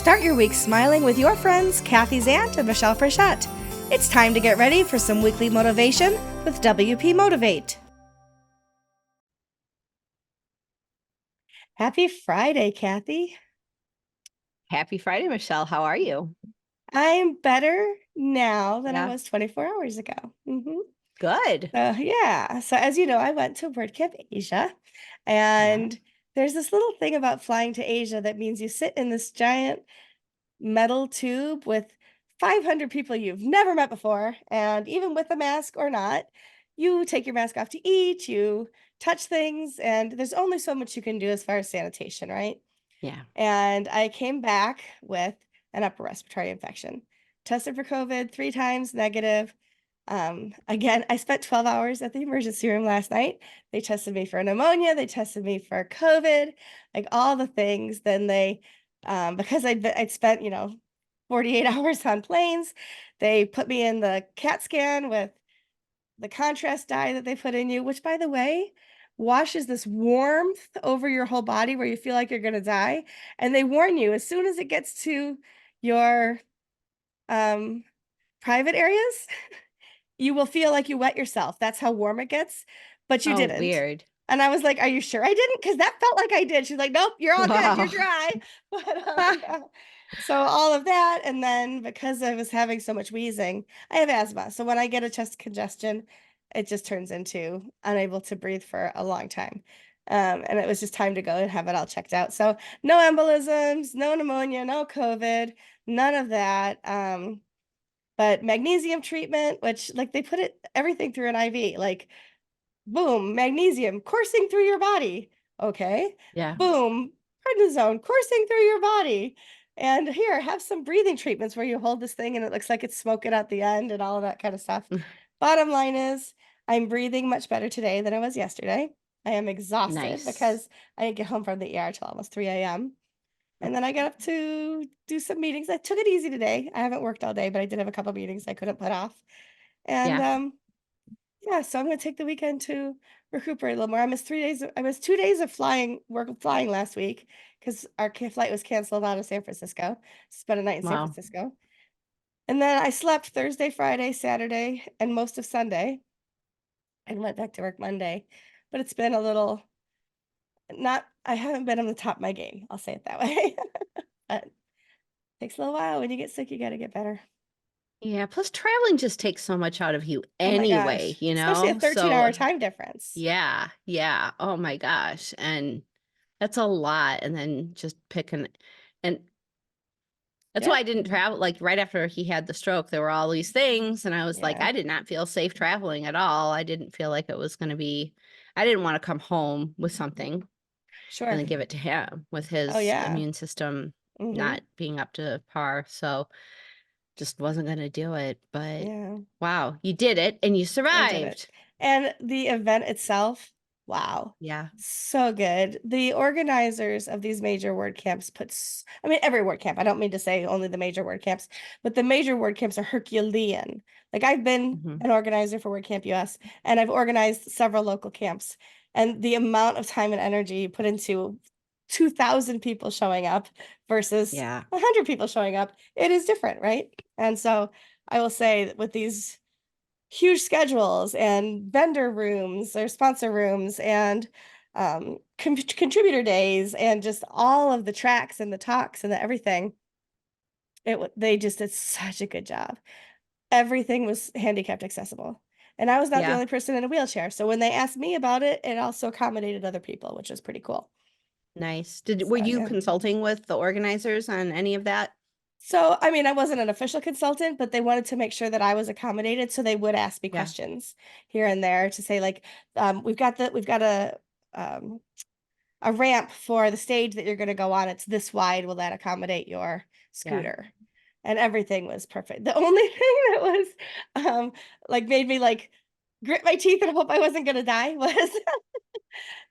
Start your week smiling with your friends, Kathy Zant and Michelle Frechette. It's time to get ready for some weekly motivation with WP Motivate. Happy Friday, Kathy. Happy Friday, Michelle. How are you? I'm better now than I Yeah. was 24 hours ago. Good. So as you know, I went to WordCamp Asia, Yeah. and there's this little thing about flying to Asia that means you sit in this giant metal tube with 500 people you've never met before, and even with a mask or not, you take your mask off to eat, you touch things, and there's only so much you can do as far as sanitation, right? Yeah. And I came back with an upper respiratory infection. Tested for COVID 3 times, negative. Again, I spent 12 hours at the emergency room last night. They tested me for pneumonia, they tested me for COVID, like all the things. Then they, because I'd spent, 48 hours on planes, they put me in the CAT scan with the contrast dye that they put in you, which by the way, washes this warmth over your whole body where you feel like you're gonna die. And they warn you as soon as it gets to your um, private areas, you will feel like you wet yourself. That's how warm it gets, but you Oh, didn't. weird. And I was like, "Are you sure I didn't?" Because that felt like I did. She's like, "Nope, you're all good. You're Wow. dry." But yeah. So all of that, and then because I was having so much wheezing, I have asthma. So when I get a chest congestion, it just turns into unable to breathe for a long time. And it was just time to go and have it all checked out. So no embolisms, no pneumonia, no COVID, none of that. But magnesium treatment, which like they put everything through an IV, like boom, magnesium coursing through your body. Okay. Yeah. Boom, prednisone coursing through your body. And here, have some breathing treatments where you hold this thing and it looks like it's smoking out the end and all of that kind of stuff. Bottom line is, I'm breathing much better today than I was yesterday. I am exhausted Nice. because I didn't get home from the ER till almost 3 a.m. And then I got up to do some meetings. I took it easy today. I haven't worked all day, but I did have a couple meetings I couldn't put off. And Yeah. yeah, so I'm gonna take the weekend to recuperate a little more. I missed 2 days of flying last week because our flight was canceled out of San Francisco. Spent a night in San Wow. Francisco. And then I slept Thursday, Friday, Saturday, and most of Sunday, and went back to work Monday. But it's been a little not I haven't been on the top of my game, I'll say it that way. But takes a little while. When you get sick, you gotta get better. Yeah. Plus, traveling just takes so much out of you Oh my anyway, gosh, especially a 13-hour So, time difference. yeah. Yeah. Oh my gosh. And that's a lot. And then just picking, and that's Yeah, why I didn't travel. Like right after he had the stroke, there were all these things. And I was like, yeah, I did not feel safe traveling at all. I didn't feel like it was going to be, I didn't want to come home with something and sure. then give it to him with Oh, his yeah. immune system Mhm. not being up to par. So just wasn't going to do it. But Yeah, wow, you did it and you I did it. survived. And the event itself, wow, Yeah. so good. The organizers of these major word camps I mean, every word camp. I don't mean to say only the major word camps, but the major word camps are Herculean. Like I've been Hmm. an organizer for WordCamp US, and I've organized several local camps. And the amount of time and energy you put into 2,000 people showing up versus Yeah. 100 people showing up, it is different, right? And so I will say that with these huge schedules and vendor rooms or sponsor rooms and contributor days and just all of the tracks and the talks and the everything, they just did such a good job. Everything was handicapped accessible, and I was not the Yeah. only person in a wheelchair. So when they asked me about it, it also accommodated other people, which was pretty cool. Nice. Were So you yeah. consulting with the organizers on any of that? So, I mean, I wasn't an official consultant, but they wanted to make sure that I was accommodated, so they would ask me Yeah. questions here and there to say like, we've got um, a ramp for the stage that you're going to go on. It's this wide. Will that accommodate your Yeah. scooter? And everything was perfect. The only thing that was like made me like grit my teeth and hope I wasn't going to die was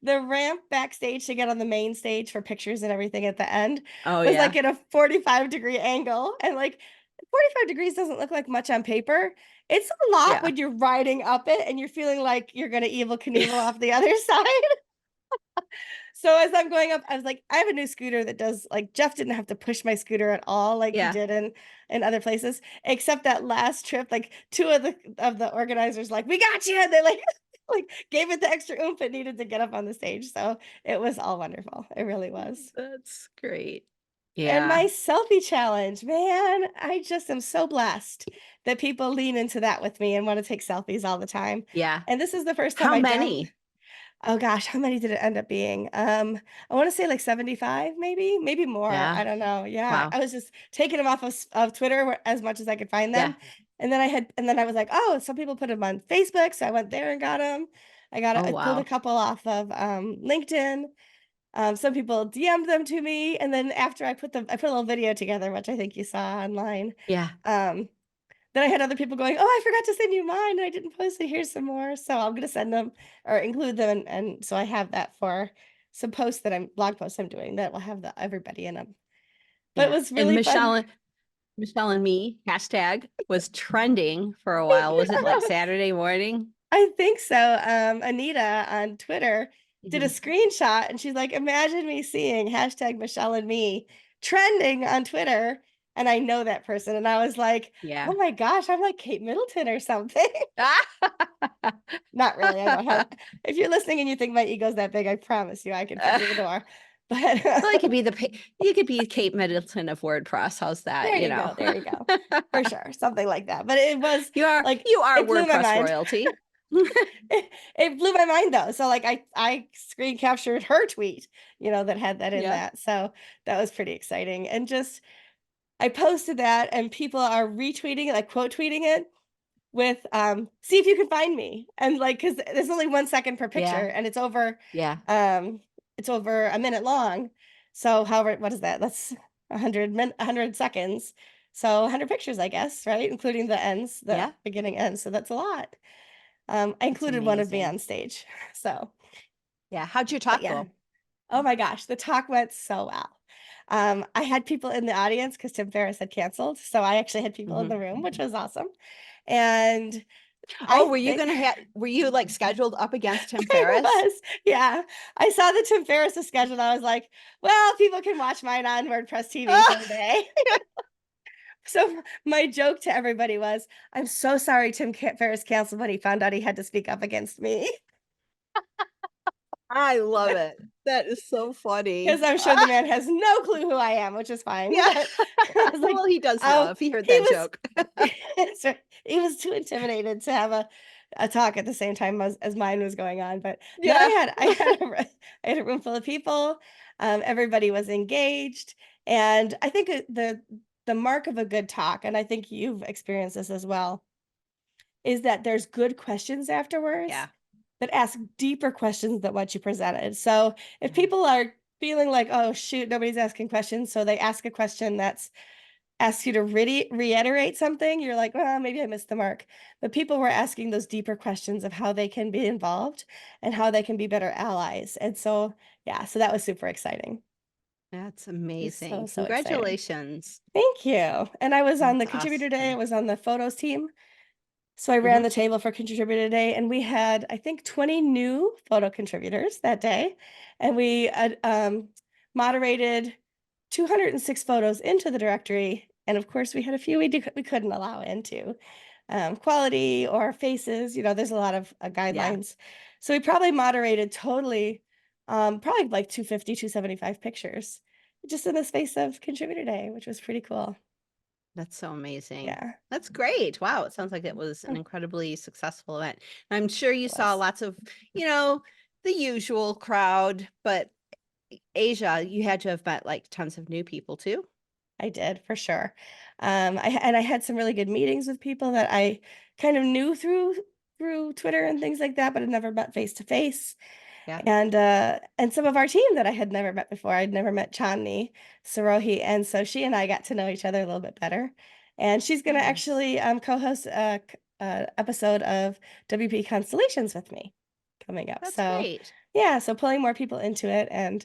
the ramp backstage to get on the main stage for pictures and everything at the end Oh, was like yeah. at a 45-degree angle. And like 45 degrees doesn't look like much on paper. It's a lot Yeah. when you're riding up it and you're feeling like you're going to evil Knievel off the other side. So as I'm going up, I was like, I have a new scooter that does like Jeff didn't have to push my scooter at all like he Yeah. did in other places, except that last trip, like two of the organizers like, we got you. And they like like gave it the extra oomph it needed to get up on the stage. So it was all wonderful. It really was. That's great. And Yeah. my selfie challenge, man, I just am so blessed that people lean into that with me and want to take selfies all the time. Yeah. And this is the first time How I don't. many? Oh gosh, how many did it end up being? I want to say like 75, maybe more. Yeah. I don't know. Yeah, Wow. I was just taking them off of Twitter as much as I could find Yeah. them, and then I was like, oh, some people put them on Facebook, so I went there and got them. Oh, I pulled a wow. couple off of LinkedIn. Some people DM'd them to me, and then after I put a little video together, which I think you saw online. Yeah. Um, then I had other people going, "Oh, I forgot to send you mine, and I didn't post it. Here's some more." So I'm gonna send them or include them, and so I have that for some posts that I'm blog posts I'm doing that will have the everybody in them. But it Yeah. was And really fun. Michelle and me hashtag was trending for a while. Was it like Saturday morning? I think so. Anita on Twitter did a Mhm. screenshot and she's like, imagine me seeing hashtag Michelle and me trending on Twitter. And I know that person. And I was like, Yeah. oh my gosh, I'm like Kate Middleton or something. Not really. I don't have, if you're listening and you think my ego's that big, I promise you I can fit through the door. But Well, you could be Kate Middleton of WordPress. How's that? there You you know, go. There you go. For sure. Something like that. But it was like, you are it blew my WordPress mind. royalty. It blew my mind though. So like I screen captured her tweet, that had that in Yeah. that. So that was pretty exciting. And just I posted that and people are retweeting it, like quote tweeting it with see if you can find me. And like cuz there's only 1 second per picture Yeah. and Yeah. it's over a minute long. So however what is that? That's 100 seconds. So 100 pictures I guess, right? Including the ends, the Yeah. beginning ends. So that's a lot. I That's included one of me amazing. on stage. So, Yeah. How'd your but talk yeah. go? Oh my gosh, the talk went so well. I had people in the audience because Tim Ferriss had canceled. So I actually had people in Mhm. the room, which was awesome. And Oh, I think were you like scheduled up against Tim I Ferriss? was, yeah. I saw the Tim Ferriss was scheduled. I was like, well, people can watch mine on WordPress TV for the day. So my joke to everybody was, I'm so sorry Ferriss canceled when he found out he had to speak up against me. I love it. That is so funny. 'Cause I'm sure the man has no clue who I am, which is fine, Yeah. but I was like, Well, he does know oh, if he heard he that was joke. that's right. He was too intimidated to have a talk at the same time as mine was going on, but no, Yeah. I had a room full of people, everybody was engaged, and I think the mark of a good talk, and I think you've experienced this as well, is that there's good questions afterwards Yeah. that ask deeper questions than what you presented. So if Yeah. people are feeling like, oh shoot, nobody's asking questions, so they ask a question that's asks you to reiterate something, you're like, well, maybe I missed the mark. But people were asking those deeper questions of how they can be involved and how they can be better allies. And so, yeah, so that was super exciting. That's It was so, amazing. so exciting. Congratulations. Thank you. And I was on the That's contributor day, I awesome. was on the photos team. So I ran Mhm. the table for contributor day, and we had, I think, 20 new photo contributors that day, and we moderated 206 photos into the directory, and of course, we had a few we couldn't allow into quality or faces. There's a lot of Yeah. guidelines, so we probably moderated totally, probably like 250, 275 pictures, just in the space of contributor day, which was pretty cool. That's so amazing. Yeah, That's great. Wow, it sounds like it was an it incredibly successful event. I'm sure you saw was. lots of, you know, the usual crowd, but Asia, you had to have met like tons of new people too. I did for sure. And I had some really good meetings with people that I kind of knew through Twitter and things like that, but had never met face to face. Yeah. And some of our team that I had never met before. I'd never met Chandni Sarohi, and so she and I got to know each other a little bit better. And she's going to Nice. actually co-host a episode of WP Constellations with me coming up. That's So great. yeah, so pulling more people into it and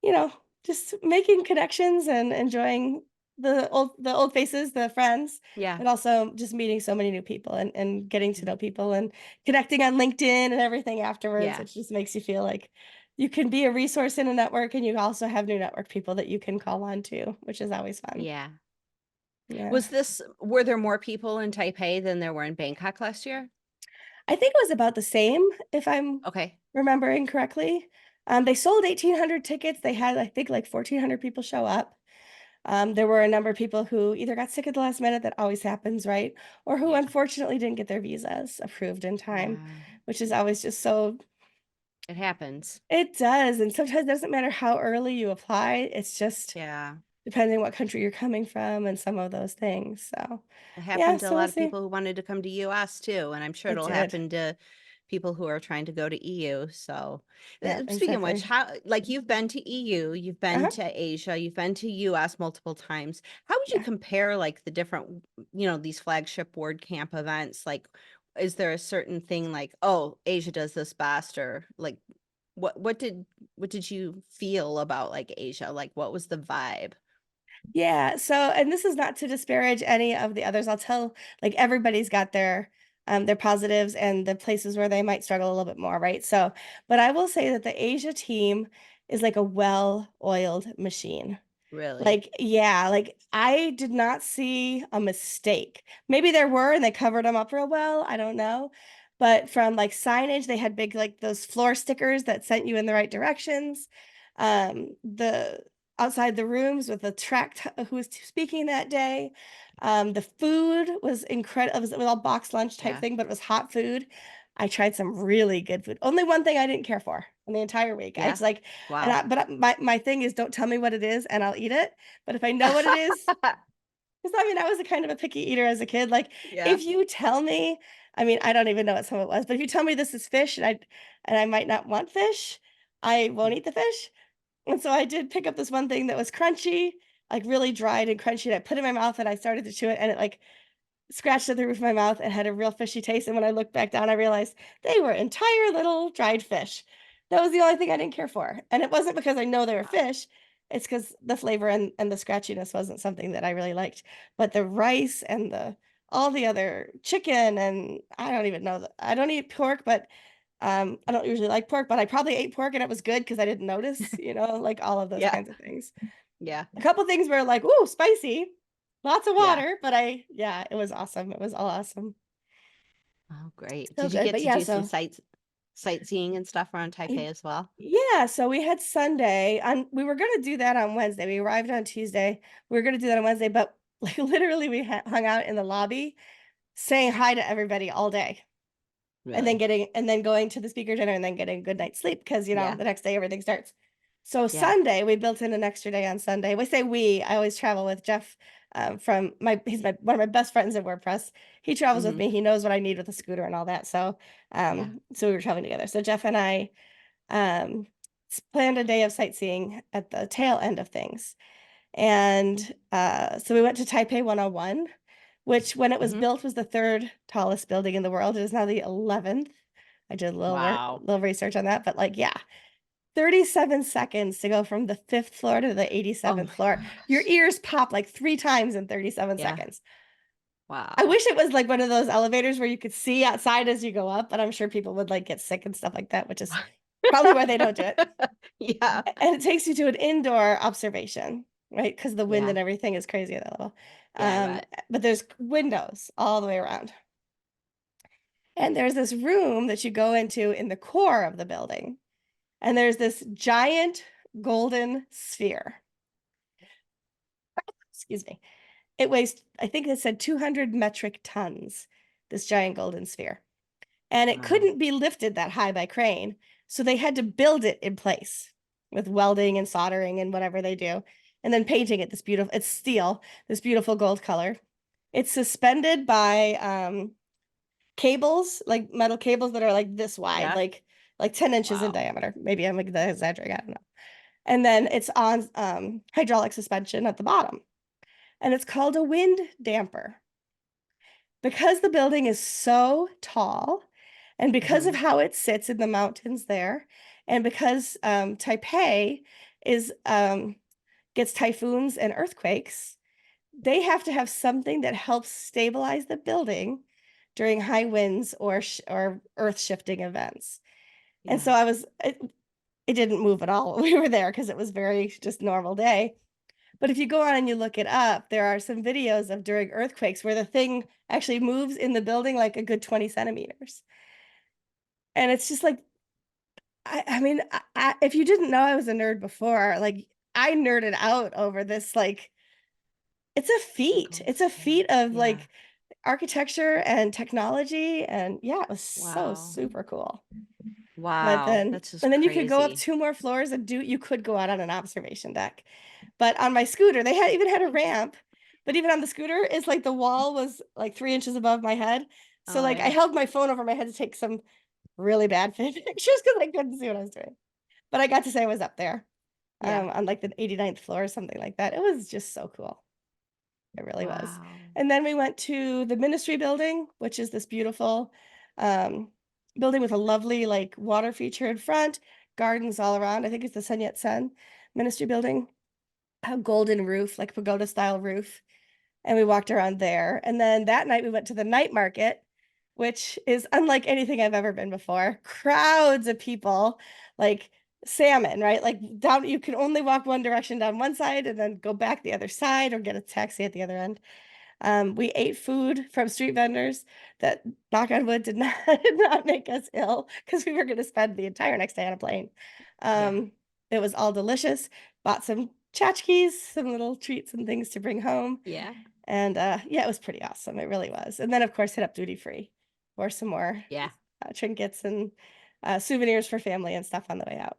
you know, just making connections and enjoying the old faces, the friends, Yeah. but also just meeting so many new people and getting to Mhm. know people and connecting on LinkedIn and everything afterwards. Yeah. It just makes you feel like you can be a resource in a network, and you also have new network people that you can call on too, which is always fun. Yeah. Yeah. Were there more people in Taipei than there were in Bangkok last year? I think it was about the same, if I'm Okay. remembering correctly. They sold 1,800 tickets. They had, I think, like 1,400 people show up. There were a number of people who either got sick at the last minute, that always happens, right? Or who Yeah. unfortunately didn't get their visas approved in time, Yeah. which is always just so, It happens. it does. And sometimes it doesn't matter how early you apply, it's just Yeah. depending what country you're coming from and some of those things. So, It yeah, happened to a so we'll lot of see. people who wanted to come to US too, and I'm sure It it'll did. happen to people who are trying to go to EU. So, Yeah, speaking of which, exactly. how like you've been to EU, you've been Uh-huh. to Asia, you've been to US multiple times. How would you Yeah. compare like the different, these flagship WordCamp events? Like, is there a certain thing like, oh, Asia does this best, or like what did you feel about like Asia? Like, what was the vibe? Yeah, so and this is not to disparage any of the others. I'll tell like everybody's got their positives and the places where they might struggle a little bit more, right? So, but I will say that the Asia team is like a well-oiled machine. Really? Like, yeah, like I did not see a mistake. Maybe there were and they covered them up real well. I don't know. But from like signage, they had big like those floor stickers that sent you in the right directions. The outside the rooms with the who was speaking that day. The food was incredible. It was all box lunch type Yeah. thing, but it was hot food. I tried some really good food. Only one thing I didn't care for in the entire week. I Yeah. just like and Wow. I but my thing is don't tell me what it is and I'll eat it, but if I know what it is, 'cause I mean, I was a kind of a picky eater as a kid, like, Yeah. if you tell me I mean, I don't even know what some of it was, but if you tell me this is fish and I might not want fish, I won't Yeah. eat the fish, and so I did pick up this one thing that was crunchy, like, really dried and crunchy, and I put it in my mouth and I started to chew it, and it, like, scratched at the roof of my mouth and had a real fishy taste, and when I looked back down, I realized they were entire little dried fish. That was the only thing I didn't care for, and it wasn't because I know they were Wow. fish, it's because the flavor and the scratchiness wasn't something that I really liked, but the rice and the all the other chicken and I don't even know I don't eat pork, but, I don't usually like pork, but I probably ate pork and it was good because I didn't notice, like all of those Yeah. kinds of things. Yeah. A couple things were like, "Ooh, spicy." Lots of Yeah. water, but yeah, it was awesome. It was all awesome. Oh, great. So Did you good, get but to yeah, do some so sightseeing and stuff around I Taipei as well? yeah, so we had Sunday, and we were gonna do that on Wednesday. We arrived on Tuesday. We were gonna do that on Wednesday, but, like, literally, we hung out in the lobby saying hi to everybody all day. Really? And then going to the speaker dinner and then getting a good night's sleep because, Yeah. the next day everything starts. So Yeah. Sunday, we built in an extra day on Sunday. We say we, I always travel with Jeff, from he's my one of my best friends at WordPress. He travels with Mhm. me. He knows what I need with a scooter and all that. So, Yeah. so we were traveling together. So Jeff and I, um, planned a day of sightseeing at the tail end of things. And, so we went to Taipei 101, which when it was Mhm. built was the 3rd tallest building in the world. It is now the 11th. I did a Wow. little research on that, but, like, yeah, 37 seconds to go from the 5th floor to the Oh 87th my floor. Your gosh. ears pop, like, 3 times in 37 Yeah. seconds. I Wow. wish it was like one of those elevators where you could see outside as you go up, but I'm sure people would, like, get sick and stuff like that, which is probably why they don't do it. Yeah. And it takes you to an indoor observation, right? Because the wind Yeah. and everything is crazy at that level. Yeah, I bet. But there's windows all the way around. And there's this room that you go into in the core of the building. And there's this giant golden sphere. Excuse me. It weighs, I think it said 200 metric tons, this giant golden sphere. And it Wow. couldn't be lifted that high by crane. So they had to build it in place with welding and soldering and whatever they do, and then painting it this beautiful, it's steel, this beautiful gold color. It's suspended by cables, like metal cables that are like this wide, Yeah. like 10 inches in Wow. diameter. Maybe I'm like exaggerating, I don't know. And then it's on hydraulic suspension at the bottom. And it's called a wind damper. Because the building is so tall, and because of Mhm. how it sits in the mountains there, and because, Taipei is, gets typhoons and earthquakes, they have to have something that helps stabilize the building during high winds or earth shifting events. And Yeah. so it didn't move at all when we were there because it was very just normal day. But if you go on and you look it up, there are some videos of during earthquakes where the thing actually moves in the building like a good 20 centimeters. And it's just like, I mean, if you didn't know I was a nerd before, like I nerded out over this, like, it's a feat. It's a feat of Yeah. like architecture and technology. And yeah, it was so Wow. super cool. But Wow. then, That's just and then you could go up crazy. 2 more floors and you could go out on an observation deck. But on my scooter, they had even had a ramp. But even on the scooter, it's like the wall was like 3 inches above my head. So Oh like I yeah. held my phone over my head to take some really bad pictures because I couldn't see what I was doing. But I got to say I was up there Yeah. on like the 89th floor or something like that. It was just so cool. It really was. Wow. And then we went to the ministry building, which is this beautiful um, building with a lovely like water feature in front, gardens all around. I think it's the Sun Yat Sen ministry building, a golden roof, like pagoda style roof. And we walked around there. And then that night we went to the night market, which is unlike anything I've ever been before. Crowds of people, like salmon, right? Like down, you can only walk one direction down one side and then go back the other side or get a taxi at the other end. We ate food from street vendors that, knock on wood, did not did not make us ill because we were going to spend the entire next day on a plane. Yeah. It was all delicious. Bought some tchotchkes, some little treats and things to bring home. Yeah. And yeah, it was pretty awesome. It really was. And then, of course, hit up duty free for some more Yeah. trinkets and souvenirs for family and stuff on the way out.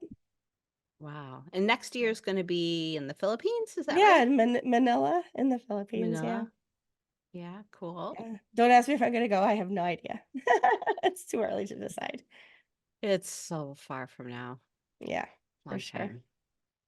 Wow. And next year is going to be in the Philippines, is that Yeah, right? in Manila in the Philippines. Yeah. Manila. Yeah, cool. Yeah. Don't ask me if I'm going to go. I have no idea. It's too early to decide. It's so far from now. Yeah, for Long sure. time.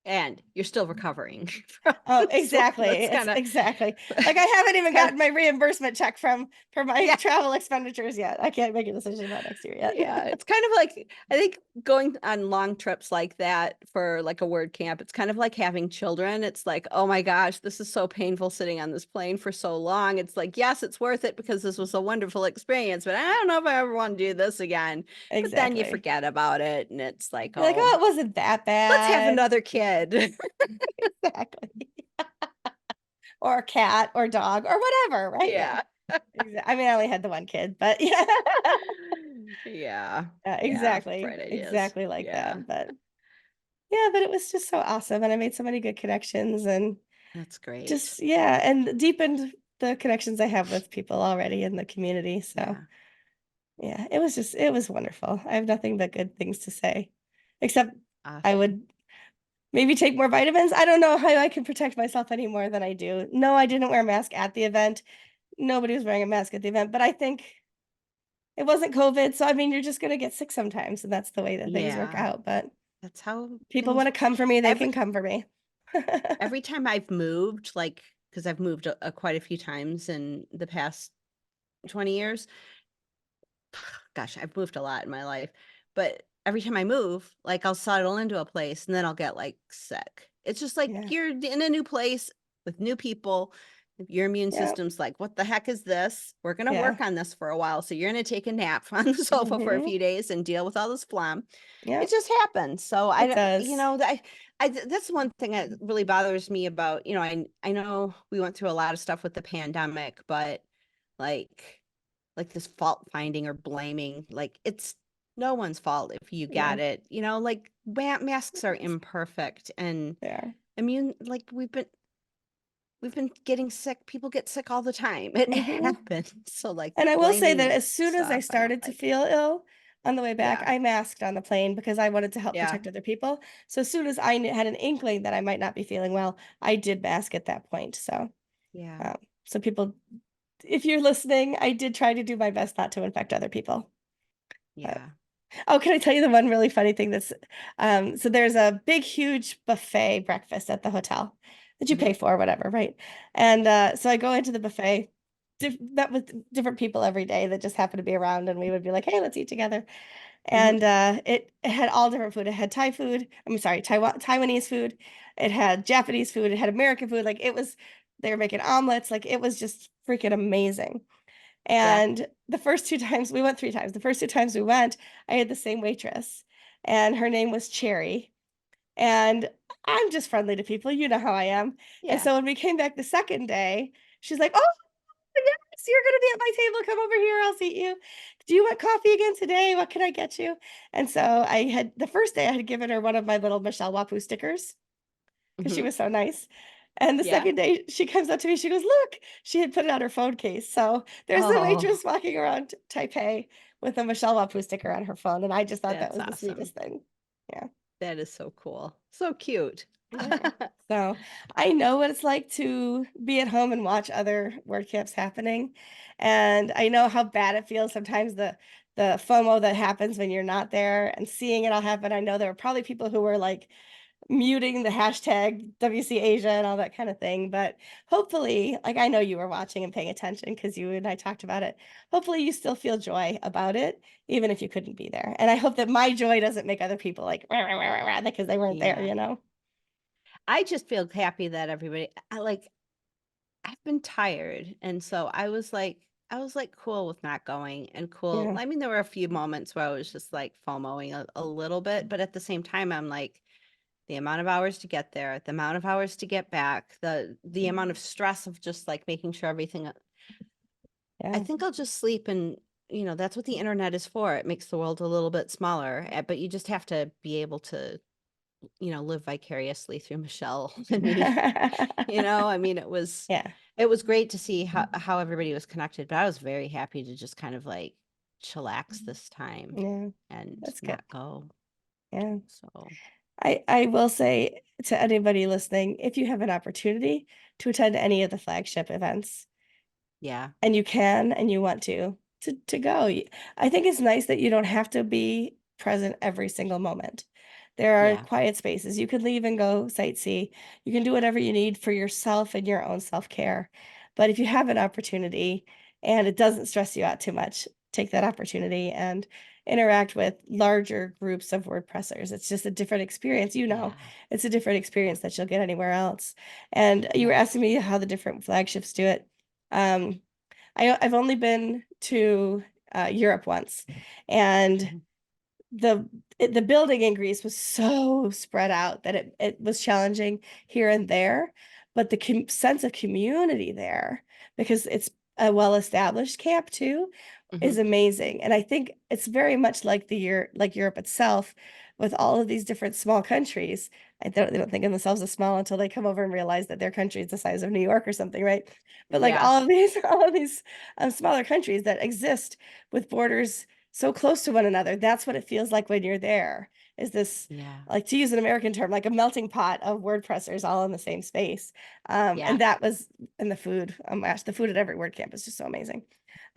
And you're still recovering from Oh, this one. exactly. That's It's kind of exactly like I haven't even kind of gotten my reimbursement check for my yeah. travel expenditures yet. I can't make a decision about next year yet. Yeah, it's kind of like I think going on long trips like that for like a word camp, it's kind of like having children. It's like, oh my gosh, this is so painful sitting on this plane for so long. It's like, yes, it's worth it because this was a wonderful experience, but I don't know if I ever want to do this again. But then you Exactly. forget about it and it's like, You're like, oh, oh, it wasn't that let's have bad. another kid. Exactly. Or a cat or dog or whatever, right? Yeah. Yeah. I mean, I only had the one kid, but yeah. Yeah. Yeah, Yeah. exactly. Bright ideas. Exactly like Yeah. that. But yeah, but it was just so awesome. And I made so many good connections and That's great. just, yeah, and deepened the connections I have with people already in the community. So Yeah. yeah, it was wonderful. I have nothing but good things to say, except I Awesome. would maybe take more vitamins. I don't know how I can protect myself any more than I do. No, I didn't wear a mask at the event. Nobody was wearing a mask at the event, but I think it wasn't COVID. So, I mean, you're just going to get sick sometimes, and that's the way that things work Yeah. out. But That's how people things want to come for me, they can every come for me. every time I've moved, like, because I've moved quite a few times in the past 20 years. Gosh, I've moved a lot in my life, but every time I move, like I'll settle into a place and then I'll get like sick. It's just like Yeah. you're in a new place with new people. Your immune Yeah. system's like, what the heck is this? We're going to Yeah. work on this for a while. So you're going to take a nap on the sofa for a Hmm. few days and deal with all this phlegm. Yeah. It just happens. So It you does. know, that's one thing that really bothers me about, I know we went through a lot of stuff with the pandemic, but like, this fault finding or blaming, like it's no one's fault if you got No, it, like masks are imperfect and they are. immune, like we've been getting sick. People get sick all the time. It Hmm. happens. So like And the I will say that blaming as soon as I stuff, I don't started to like. feel ill on the way back, Yeah. I masked on the plane because I wanted to help Yeah. protect other people. So as soon as I had an inkling that I might not be feeling well, I did mask at that point. So, Yeah. um, so people, if you're listening, I did try to do my best not to infect other people. But Yeah. oh, can I tell you the one really funny thing that's so there's a big, huge buffet breakfast at the hotel that you Hmm. pay for, whatever, right? And so I go into the buffet, met with different people every day that just happen to be around, and we would be like, hey, let's eat together. Hmm. And it had all different food. It had Thai food, I'm sorry, Taiwanese food, it had Japanese food, it had American food, like it was, they were making omelets, like it was just freaking amazing. Yeah. And the first 2 times, we went 3 times. The first 2 times we went, I had the same waitress, and her name was Cherry. And I'm just friendly to people. You know how I am. And Yeah. so when we came back the second day, she's like, "Oh, yes, you're going to be at my table. Come over here. I'll seat you. Do you want coffee again today? What can I get you?" And so I had the first day I had given her one of my little Michelle Wapu stickers because she Hmm. was so nice. And the Yeah. second day she comes up to me, she goes, "Look," she had put it on her phone case. So there's the Oh, waitress walking around Taipei with a Michelle Wapu sticker on her phone. And I just thought that that's was the awesome. sweetest thing. Yeah. That is so cool. So cute. Yeah. So I know what it's like to be at home and watch other WordCamps happening. And I know how bad it feels sometimes the FOMO that happens when you're not there and seeing it all happen. I know there were probably people who were like muting the hashtag WC Asia and all that kind of thing. But hopefully, like I know you were watching and paying attention because you and I talked about it. Hopefully you still feel joy about it, even if you couldn't be there. And I hope that my joy doesn't make other people like rah, rah, rah, rah, because they weren't there, Yeah. you know? I just feel happy that everybody I've been tired. And so I was like cool with not going and cool. Yeah. I mean, there were a few moments where I was just like FOMOing a little bit, but at the same time, I'm like, the amount of hours to get there, the amount of hours to get back, the amount of stress of just like making sure everything I Yeah. think I'll just sleep and that's what the internet is for. It makes the world a little bit smaller, but you just have to be able to, live vicariously through Michelle and me. I mean, Yeah. it was great to see how everybody was connected, but I was very happy to just kind of like chillax this time Yeah. and That's good. not go. Yeah. So, I will say to anybody listening, if you have an opportunity to attend any of the flagship events, yeah. and you can and you want to go. I think it's nice that you don't have to be present every single moment. There are Yeah. quiet spaces. You can leave and go sightsee. You can do whatever you need for yourself and your own self-care. But if you have an opportunity and it doesn't stress you out too much, take that opportunity and interact with larger groups of WordPressers. It's just a different experience, Yeah. it's a different Yeah. experience that you'll get anywhere else. And you were Yeah. asking me how the different flagships do it. Um, I've only been to Europe once, and Mhm. the building in Greece was so spread out that it was challenging here and there, but the sense of community there, because it's a well-established camp too, is Mhm. amazing. And I think it's very much like like Europe itself, with all of these different small countries. They don't think of themselves as small until they come over and realize that their country is the size of New York or something, right? But like Yeah. all of these smaller countries that exist with borders so close to one another. That's what it feels like when you're there. Is this, Yeah. like, to use an American term, like a melting pot of WordPressers all in the same space. Yeah. And that was, and the food. Oh my gosh, the food at every WordCamp is just so amazing.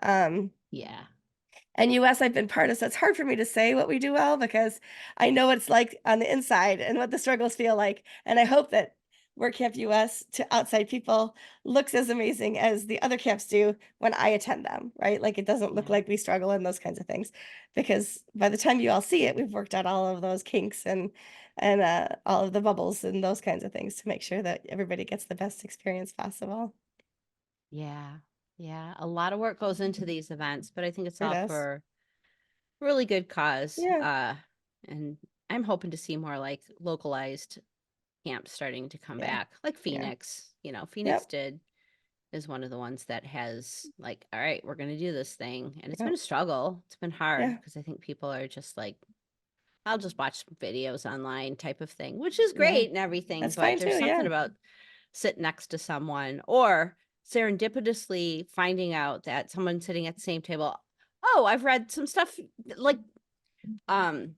Um, Yeah. and US, I've been part of, so it's hard for me to say what we do well because I know what it's like on the inside and what the struggles feel like. And I hope that WordCamp US to outside people looks as amazing as the other camps do when I attend them, right? Like it doesn't look Yeah. like we struggle in those kinds of things because by the time you all see it, we've worked out all of those kinks and all of the bubbles and those kinds of things to make sure that everybody gets the best experience possible. Yeah. Yeah. A lot of work goes into these events, but I think it's Sure all does. for really good cause. Yeah, And I'm hoping to see more like localized camps starting to come yeah, back, like yeah. Phoenix. Phoenix Yep, is one of the ones that has like, all right, we're going to do this thing. And it's been yep, a struggle. It's been hard yeah, because I think people are just like, I'll just watch videos online type of thing, which is yeah. great and everything. That's But fine there's too, something yeah. about sitting next to someone or serendipitously finding out that someone sitting at the same table, oh, I've read some stuff like um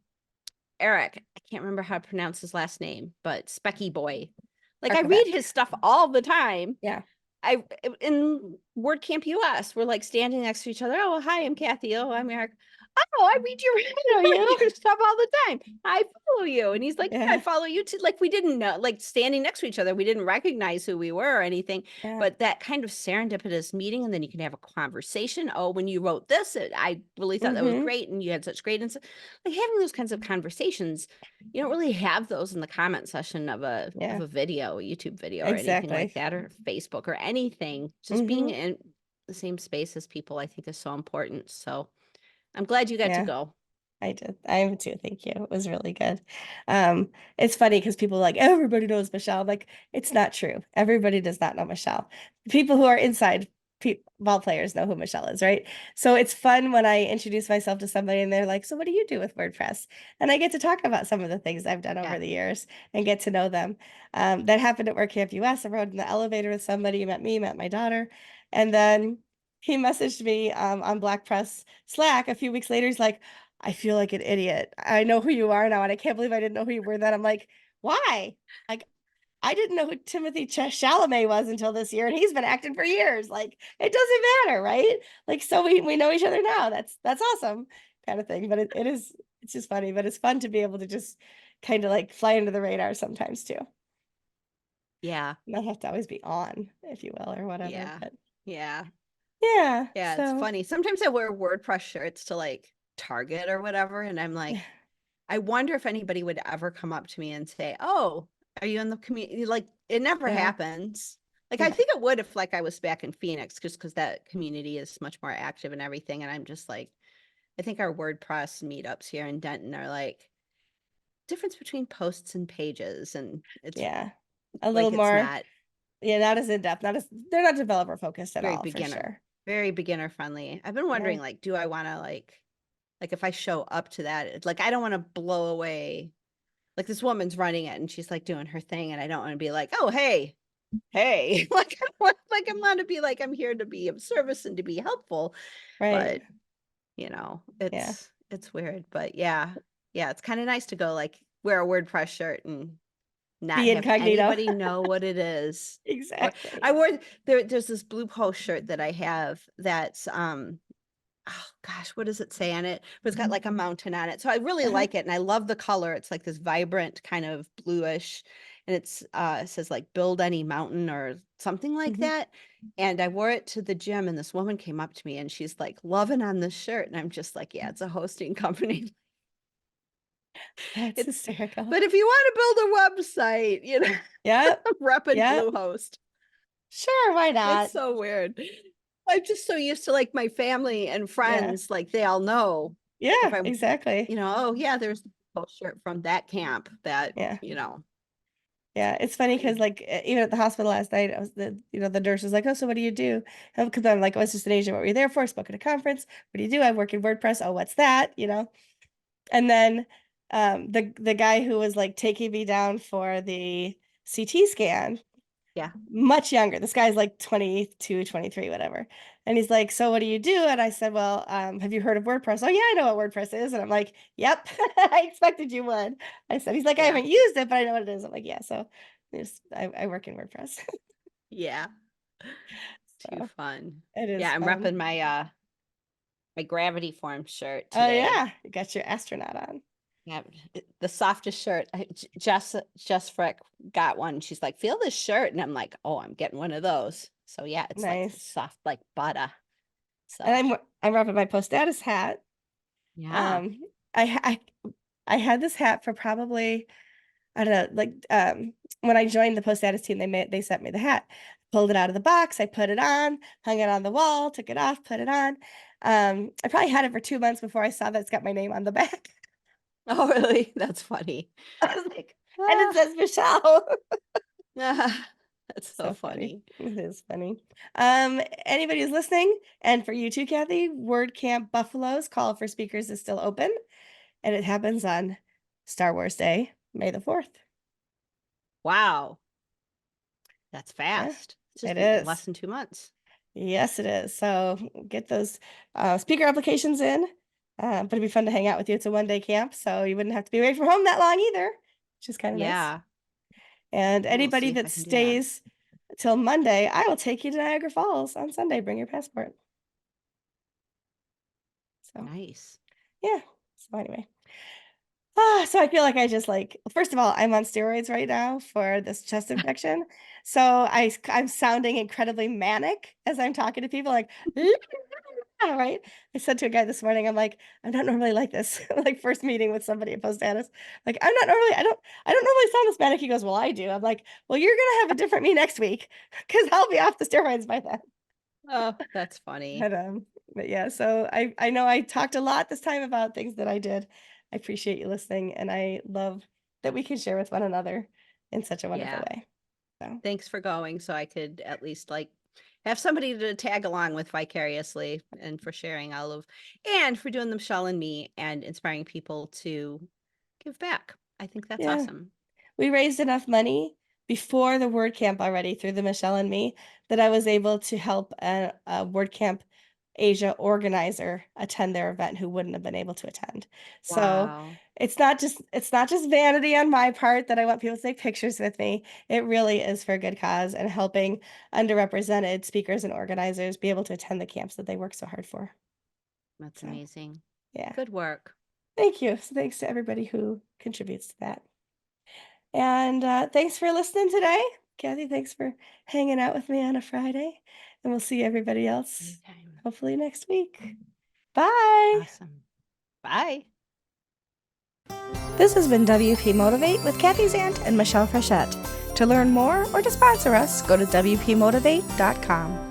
Eric, I can't remember how to pronounce his last name, but Specky Boy. Like I read Archivek. his stuff all the time. Yeah. I in WordCamp US, we're like standing next to each other. Oh, hi, I'm Kathy. Oh, I'm Eric. Oh, I read your I know you. your stuff all the time. I follow you. And he's like, yeah, I Yeah, follow you too. Like we didn't know, like standing next to each other, we didn't recognize who we were or anything. yeah. But that kind of serendipitous meeting, and then you can have a conversation. Oh, when you wrote this, I really thought that was Mhm. great, and you had such great insight. Like having those kinds of conversations, you don't really have those in the comment section of Yeah, a video, a YouTube video, or anything like exactly. that, or Facebook or anything. Just being Mhm. in the same space as people, I think, is so important. So I'm glad you got to Yeah. go. I did. I am too. Thank you. It was really good. It's funny because people are like, everybody knows Michelle. I'm like, it's not true. Everybody does not know Michelle. People who are inside ball players know who Michelle is, right? So it's fun when I introduce myself to somebody and they're like, so what do you do with WordPress? And I get to talk about some of the things I've done Yeah. over the years and get to know them. That happened at WordCamp US. I rode in the elevator with somebody, met me, met my daughter. And then he messaged me on Black Press Slack a few weeks later. He's like, I feel like an idiot. I know who you are now, and I can't believe I didn't know who you were then. I'm like, why? Like, I didn't know who Timothy Chalamet was until this year, and he's been acting for years. Like, it doesn't matter, right? Like, so we know each other now. That's awesome, kind of thing. But it's just funny. But it's fun to be able to just kind of like fly under the radar sometimes too. Yeah. Not have to always be on, if you will, or whatever. Yeah. But Yeah. yeah, Yeah. It's so funny. Sometimes I wear WordPress shirts to like Target or whatever. And I'm like, I wonder if anybody would ever come up to me and say, "Oh, are you in the community?" Like it never yeah, happens. Like I yeah, think it would if like I was back in Phoenix, just because that community is much more active and everything. And I'm just like, I think our WordPress meetups here in Denton are like difference between posts and pages, and it's yeah. A little like it's more. not Yeah, not as in depth, not as they're not developer focused at very all, for beginner, sure. very beginner friendly. I've been Yeah, wondering, like, do I want to like if I show up to that, like I don't want to blow away. Like this woman's running it and she's like doing her thing, and I don't want to be like, oh hey, like I want to be like I'm here to be of service and to be helpful, right. but Yeah. it's weird, but yeah, it's kind of nice to go like wear a WordPress shirt and not Be have incognito. anybody know what it is. Or Exactly. I wore there's this Blue Post shirt that I have that's oh gosh, what does it say on it? But it's got like a mountain on it. So I really Uh-huh. like it and I love the color. It's like this vibrant kind of bluish, and it says like build any mountain or something like Hmm. that. And I wore it to the gym and this woman came up to me and she's like loving on this shirt and I'm just like, yeah, it's a hosting company. That's It's hysterical. but if you want to build a website, Yep. repping Yep. Bluehost. Sure, why It's not? so weird. I'm just so used to like my family and Yeah. friends, like they all know. Like if Yeah, I'm, exactly. oh yeah, there's the post shirt from that camp that, Yeah. you know, Yeah, it's funny because funny. like even at the hospital last night, I was the nurse was like, "Oh, so what do you do?" Because I'm like, "I was just an agent. What were you there for?" Spoke at a conference. What do you do? I work in WordPress. Oh, what's that? And then the guy who was like taking me down for the CT scan, Yeah. much younger. This guy's like 22, 23, whatever. And he's like, "So what do you do?" And I said, "Well, have you heard of WordPress?" "Oh yeah, I know what WordPress is." And I'm like, "Yep, I expected you would." I said, he's like, "I Yeah. haven't used it, but I know what it is." I'm like, "Yeah, so I work in WordPress." Yeah. Too So fun. it is Yeah. I'm fun. repping my Gravity Form shirt Oh today. yeah, you got your astronaut on. Yeah. The softest shirt. Jess Frick got one. She's like, feel this shirt. And I'm like, oh, I'm getting one of those. So yeah, it's like Nice. soft like butter. And So I'm rocking my post status hat. yeah. Um, I had this hat for probably, I don't know, like when I joined the post status team, they sent me the hat. Pulled it out of the box, I put it on, hung it on the wall, took it off, put it on. I probably had it for 2 months before I saw that it's got my name on the back. Oh, really? That's funny. I was like, and it Ah, says Michelle. that's so So funny. funny. It is funny. Anybody who's listening, and for you too, Kathy, WordCamp Buffalo's call for speakers is still open, and it happens on Star Wars Day, May the 4th. Wow. That's Yeah, fast. It's just it less is. than 2 months. Yes, it is. So get those speaker applications in. But it'd be fun to hang out with you. It's a 1-day camp, so you wouldn't have to be away from home that long either, which is kind of nice. Yeah. And I will anybody see if that I can do that. stays till Monday, I will take you to Niagara Falls on Sunday. Bring your passport. So Nice. yeah. So anyway. So I feel like I just like, first of all, I'm on steroids right now for this chest infection. So I'm sounding incredibly manic as I'm talking to people, like, right? I said to a guy this morning, I'm like, I'm not normally like this. Like first meeting with somebody at Post Status. Like, I don't normally sound this manic. He goes, "Well, I do." I'm like, "Well, you're gonna have a different me next week because I'll be off the steroids by then." Oh, that's funny. But yeah, so I know I talked a lot this time about things that I did. I appreciate you listening, and I love that we can share with one another in such a wonderful Yeah. way. So Thanks for going so I could at least like have somebody to tag along with vicariously and for sharing all of and for doing the Michelle and me and inspiring people to give back. I think that's yeah. awesome. We raised enough money before the WordCamp already through the Michelle and me that I was able to help a WordCamp Asia organizer attend their event who wouldn't have been able to attend. So Wow. it's not just vanity on my part that I want people to take pictures with me. It really is for a good cause and helping underrepresented speakers and organizers be able to attend the camps that they work so hard for. That's So amazing. yeah. Good work. Thank you. So thanks to everybody who contributes to that. And, thanks for listening today. Kathy, thanks for hanging out with me on a Friday, and we'll see everybody else Anytime. hopefully next week. Bye. Awesome. Bye. This has been WP Motivate with Kathy Zant and Michelle Frechette. To learn more or to sponsor us, go to WPMotivate.com.